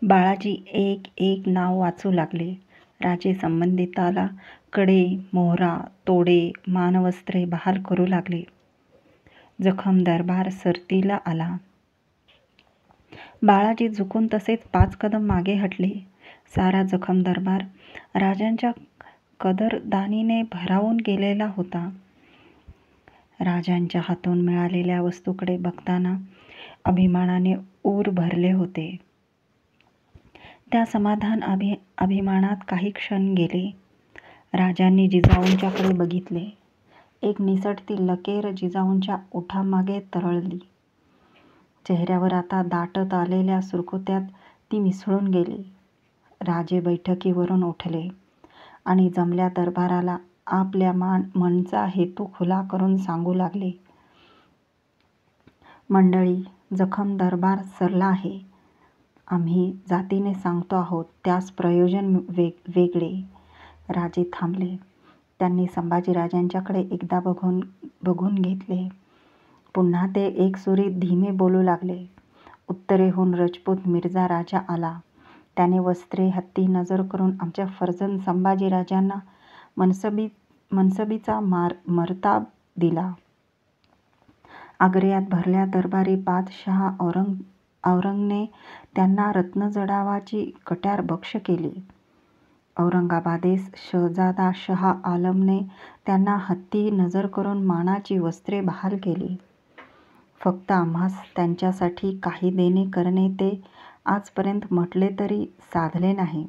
बाळाजी एक एक नाव वाचू लागले. राजे संबंधिताला कडे, मोहरा, तोडे, मानवस्त्रे बहाल करू लागले. जखम दरबार सरतीला आला. बाळाजी झुकून तसेच 5 कदम मागे हटले. सारा जखम दरबार राजांच्या कदरदानीने भारावून गेलेला होता. राजांच्या हातून मिळालेल्या वस्तूकडे बघताना अभिमानाने ऊर भरले होते. त्या समाधान अभिमानात काही क्षण गेले. राजांनी जिजाऊंच्याकडे बघितले. एक निसटती लकेर जिजाऊंच्या ओठामागे तरळली. चेहऱ्यावर आता दाटत आलेल्या सुरकुत्यात ती मिसळून गेली. राजे बैठकीवरून उठले आणि जमल्या दरबाराला आपल्या मनचा हेतू खुला करून सांगू लागले. मंडळी, जखम दरबार सरला आहे. आम्ही जातीने सांगतो आहोत, त्यास प्रयोजन वेगळे. राजे थांबले. त्यांनी संभाजीराजांच्याकडे एकदा बघून घेतले. पुन्हा ते एकसुरी धीमे बोलू लागले. उत्तरेहून रजपूत मिर्झा राजा आला. त्याने वस्त्रे हत्ती नजर करून आमच्या फर्जंद संभाजीराजांना मनसबीचा मर्ताब दिला. आग्र्यात भरल्या दरबारी बादशहा औरंगने त्यांना रत्नजडावाची कट्यार बक्ष केली. औरंगाबादेस शहजादा शहा आलमने त्यांना हत्ती नजर करून मानाची वस्त्रे बहाल केली. फक्त आम्हास त्यांच्यासाठी काही देणे करणे ते आजपर्यंत म्हटले तरी साधले नाही.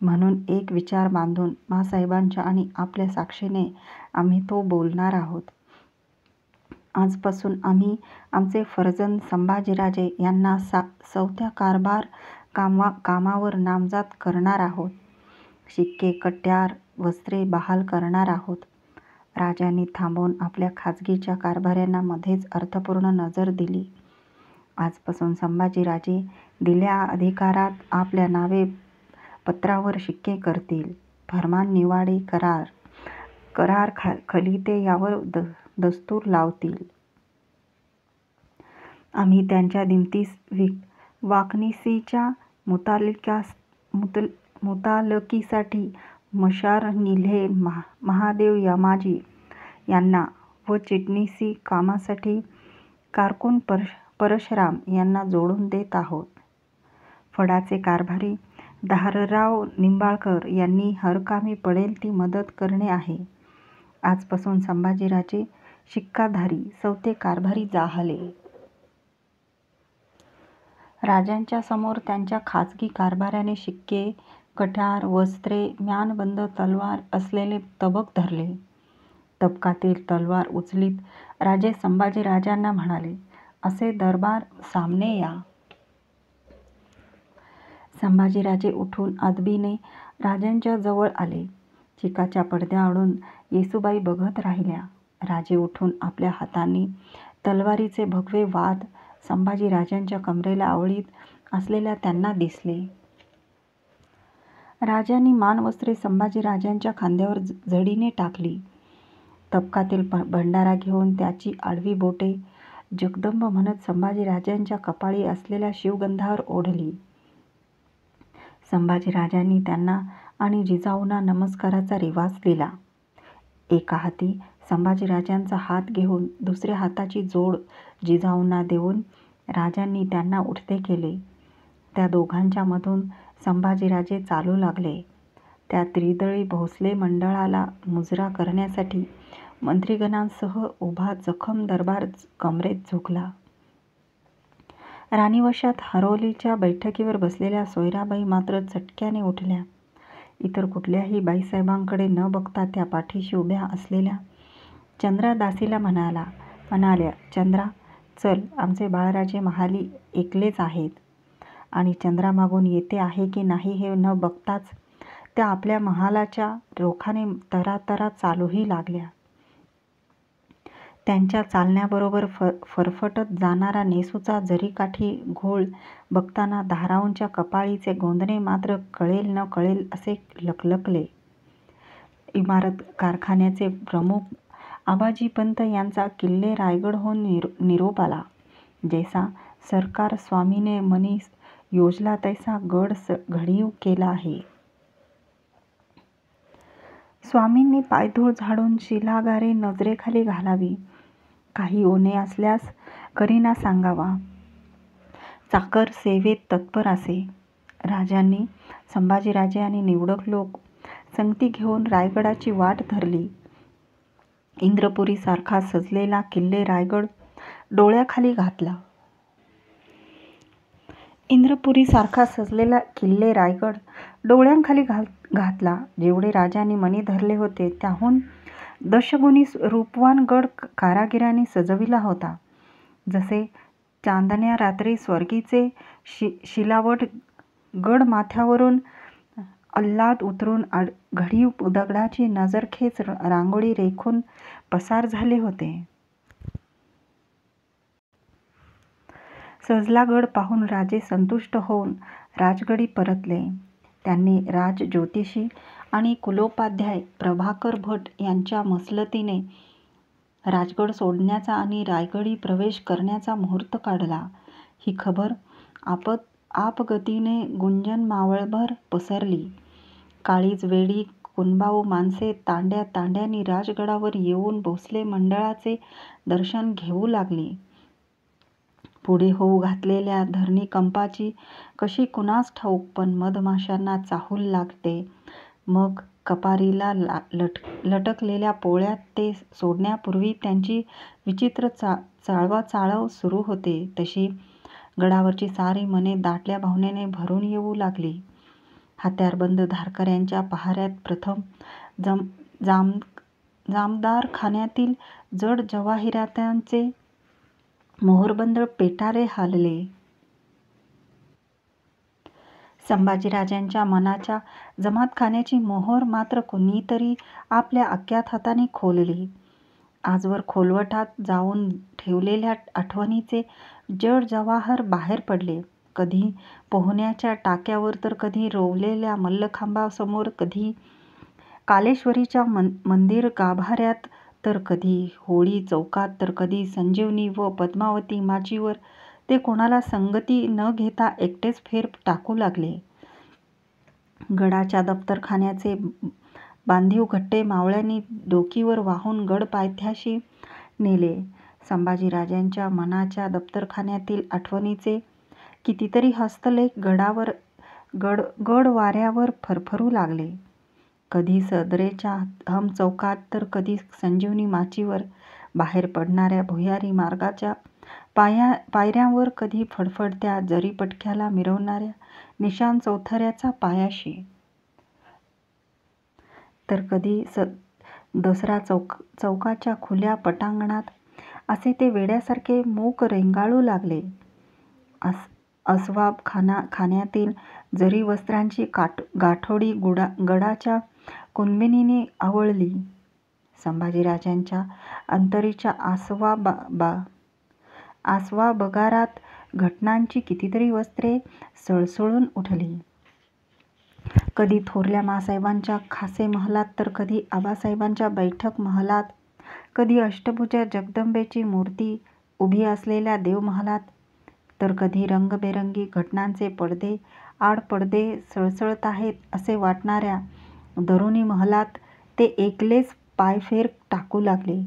म्हणून एक विचार बांधून माँसाहेबांच्या आणि आपल्या साक्षीने आम्ही तो बोलणार आहोत. आजपासून आम्ही आमचे फर्जंद संभाजीराजे यांना सौत्या कामावर नामजाद करणार आहोत. शिक्के, कट्यार, वस्त्रे बहाल करणार आहोत. राजांनी थांबून आपल्या खाजगीच्या कारभाऱ्यांना मध्येच अर्थपूर्ण नजर दिली. आजपासून संभाजीराजे दिल्या अधिकारात आपल्या नावे पत्रावर शिक्के करतील. फर्मान, निवाडे, करार खलिते यावर दस्तूर लावतील. आम्ही त्यांच्या दिमतीस वाकणीसीच्या मुतालकीसाठी मशार निल्हे महादेव यमाजी यांना व चिटणीसी कामासाठी कारकून परशुराम यांना जोडून देत आहोत. फडाचे कारभारी धारराव निंबाळकर यांनी हरकामी पडेल ती मदत करणे आहे. आजपासून संभाजीराजे शिक्काधारी सौते कारभारी जाहले. राजांच्या समोर त्यांच्या खाजगी कारभाऱ्याने शिक्के, कट्यार, वस्त्रे, म्यानबंद तलवार असलेले तबक धरले. तबकातील तलवार उचलीत राजे संभाजीराजांना म्हणाले, असे दरबार सामने या. संभाजीराजे उठून अदबीने राजांच्या जवळ आले. चिकाच्या पडद्याआडून येसूबाई बघत राहिल्या. राजे उठून आपल्या हातांनी तलवारीचे भगवे वाद संभाजीराजांच्या कमरेला आवळीत असलेल्या त्यांना दिसले. राजांनी मानवस्त्रे संभाजीराजांच्या खांद्यावर झडीने टाकली. तबकातील भंडारा घेऊन त्याची आडवी बोटे जगदंब म्हणत संभाजीराजांच्या कपाळी असलेल्या शिवगंधावर ओढली. संभाजीराजांनी त्यांना आणि जिजाऊंना नमस्काराचा रिवाज दिला. एका हाती संभाजीराजांचा हात घेऊन दुसऱ्या हाताची जोड जिजाऊंना देऊन राजांनी त्यांना उठते केले. त्या दोघांच्या मधून संभाजीराजे चालू लागले. त्या त्रिदळी भोसले मंडळाला मुजरा करण्यासाठी मंत्रिगणांसह उभा जखम दरबार कमरेत झुकला. राणीवशात हरोलीच्या बैठकीवर बसलेल्या सोयराबाई मात्र चटक्याने उठल्या. इतर कुठल्याही बाईसाहेबांकडे न बघता त्या पाठीशी उभ्या असलेल्या चंद्रा दासीला म्हणाल्या, चंद्रा, चल, आमचे बाळराजे महाली एकलेच आहेत. आणि चंद्रा मागून येते आहे की नाही हे न बघताच त्या आपल्या महालाच्या रोखाने तरातरा चालूही लागल्या. त्यांच्या चालण्याबरोबर फरफटत जाणारा नेसूचा जरीकाठी घोळ बघताना धाराऊंच्या कपाळीचे गोंदणे मात्र कळेल न कळेल असे लकलकले. इमारत कारखान्याचे प्रमुख आबाजीपंत यांचा किल्ले रायगडहून निरोप आला. जैसा सरकार स्वामीने मनीस योजला तैसा गड घडीव केला आहे. स्वामींनी पायधूळ झाडून शिलागारे नजरेखाली घालावी. काही ओने असल्यास करीना सांगावा. चाकर सेवेत तत्पर असे. राजांनी, संभाजीराजे आणि निवडक लोक संगती घेऊन रायगडाची वाट धरली. इंद्रपुरी सारखा सजलेला किल्ले रायगड डोळ्याखाली घातला. डोळ्यांखाली घातला. जेवढे राजांनी मणी धरले होते त्याहून दशगुणी रूपवान गड कारागिरांनी सजविला होता. जसे चांदण्या रात्री स्वर्गीचे शिलावट गड माथ्यावरून अल्लाद उतरून घडीव दगडाची नजरखेच रांगोळी रेखून पसार झाले होते. सजला गड पाहून राजे संतुष्ट होऊन राजगडी परतले. त्यांनी राजज्योतिषी आणि कुलोपाध्याय प्रभाकर भट यांच्या मसलतीने राजगड सोडण्याचा आणि रायगडी प्रवेश करण्याचा मुहूर्त काढला. ही खबर आपगतीने गुंजन मावळभर पसरली. काळीज वेडी कुणबाऊ माणसे तांड्या तांड्यांनी राजगडावर येऊन भोसले मंडळाचे दर्शन घेऊ लागली. पुढे होऊ घातलेल्या धरणीकंपाची कशी कुणास ठाऊक, पण मधमाशांना चाहूल लागते. मग कपारीला लटकलेल्या पोळ्यात ते सोडण्यापूर्वी त्यांची विचित्र चाळवाचाळव सुरू होते. तशी गडावरची सारी मने दाटल्या भावनेने भरून येऊ लागली. हत्यारबंद धारकऱ्यांच्या पहाऱ्यात प्रथम जामदारखान्यातील जड जवाहिरातांचे मोहोरबंद पेटारे हालले. संभाजीराजांच्या मनाच्या जमातखान्याची मोहोर मात्र कुणीतरी आपल्या अज्ञात हाताने खोलली. आजवर खोलवटात जाऊन ठेवलेल्या आठवणीचे जड जवाहर बाहेर पडले. कधी पोहण्याच्या टाक्यावर, तर कधी रोवलेल्या मल्लखांबासमोर, कधी कालेश्वरीच्या मंदिर गाभाऱ्यात, तर कधी होळी चौकात, तर कधी संजीवनी व पद्मावती माचीवर ते कोणाला संगती न घेता एकटेच फेर टाकू लागले. गडाच्या दप्तरखान्याचे बांधीव घट्टे मावळ्यांनी डोकीवर वाहून गड पायथ्याशी नेले. संभाजीराजांच्या मनाच्या दप्तरखान्यातील आठवणीचे कितीतरी हस्तलेख गड वाऱ्यावर फरफरू लागले. कधी सदरेच्या हम चौकात, तर कधी संजीवनी माचीवर, बाहेर पडणाऱ्या भुयारी मार्गाच्या पायऱ्यांवर, कधी फडफडत्या जरीपटक्याला मिरवणाऱ्या निशाण चौथऱ्याचा पायाशी, तर कधी दसरा चौकाच्या खुल्या पटांगणात. असे ते वेड्यासारखे मूक रेंगाळू लागले. अस्वाब खान्यातील जरी वस्त्रांची गाठोडी गडाच्या कुणबिनीने आवळली. संभाजीराजांच्या अंतरीच्या आसवाबगारात घटनांची कितीतरी वस्त्रे सळसळून उठली. कधी थोरल्या माँसाहेबांच्या खासे महालात, तर कधी आबासाहेबांच्या बैठक महालात, कधी अष्टभुजा जगदंबेची मूर्ती उभी असलेल्या देवमहालात, तर कधी रंगबेरंगी घटनांचे पडदे आडपडदे सळसळत आहेत असे वाटणाऱ्या दरुणी महालात ते एकलेच पायफेर टाकू लागले.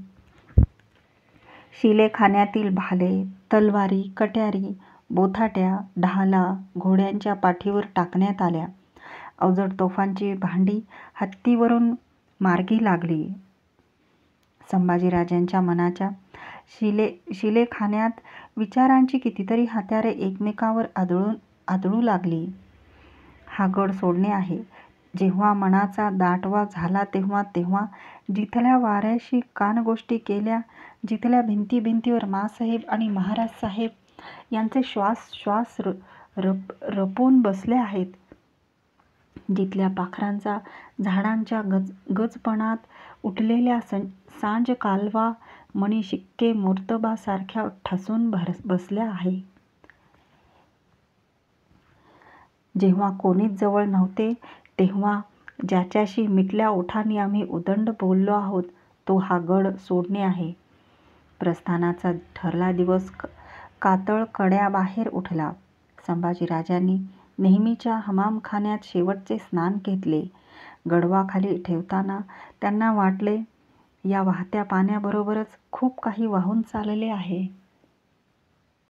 शिलेखान्यातील भाले, तलवारी, कट्यारी, बोथाट्या, ढाला घोड्यांच्या पाठीवर टाकण्यात आल्या. अवजड तोफांची भांडी हत्तीवरून मार्गी लागली. संभाजीराजांच्या मनाच्या शिलेखान्यात विचारांची कितीतरी हत्यारे एकमेकांवर आदळू लागली. हा गड सोडणे आहे. जेव्हा मनाचा दाटवा झाला तेव्हा जिथल्या वाऱ्याशी कानगोष्टी केल्या, जिथल्या भिंतीवर माँसाहेब आणि महाराजसाहेब यांचे श्वास रपून बसले आहेत, जिथल्या पाखरांचा झाडांच्या गजपणात उठलेल्या सांज कालवा मणिशिक्के मूर्तबासारख्या ठसून बसल्या आहे. जेव्हा कोणीच जवळ नव्हते, तेव्हा ज्याच्याशी मिटल्या ओठांनी आम्ही उदंड बोललो आहोत, तो हा गड सोडणे आहे. प्रस्थानाचा ठरला दिवस कातळ कड्याबाहेर उठला. संभाजीराजांनी नेहमीच्या हमामखान्यात शेवटचे स्नान घेतले. गडवाखाली ठेवताना त्यांना वाटले, या वाहत्या पाण्याबरोबरच खूप काही वाहून चालले आहे.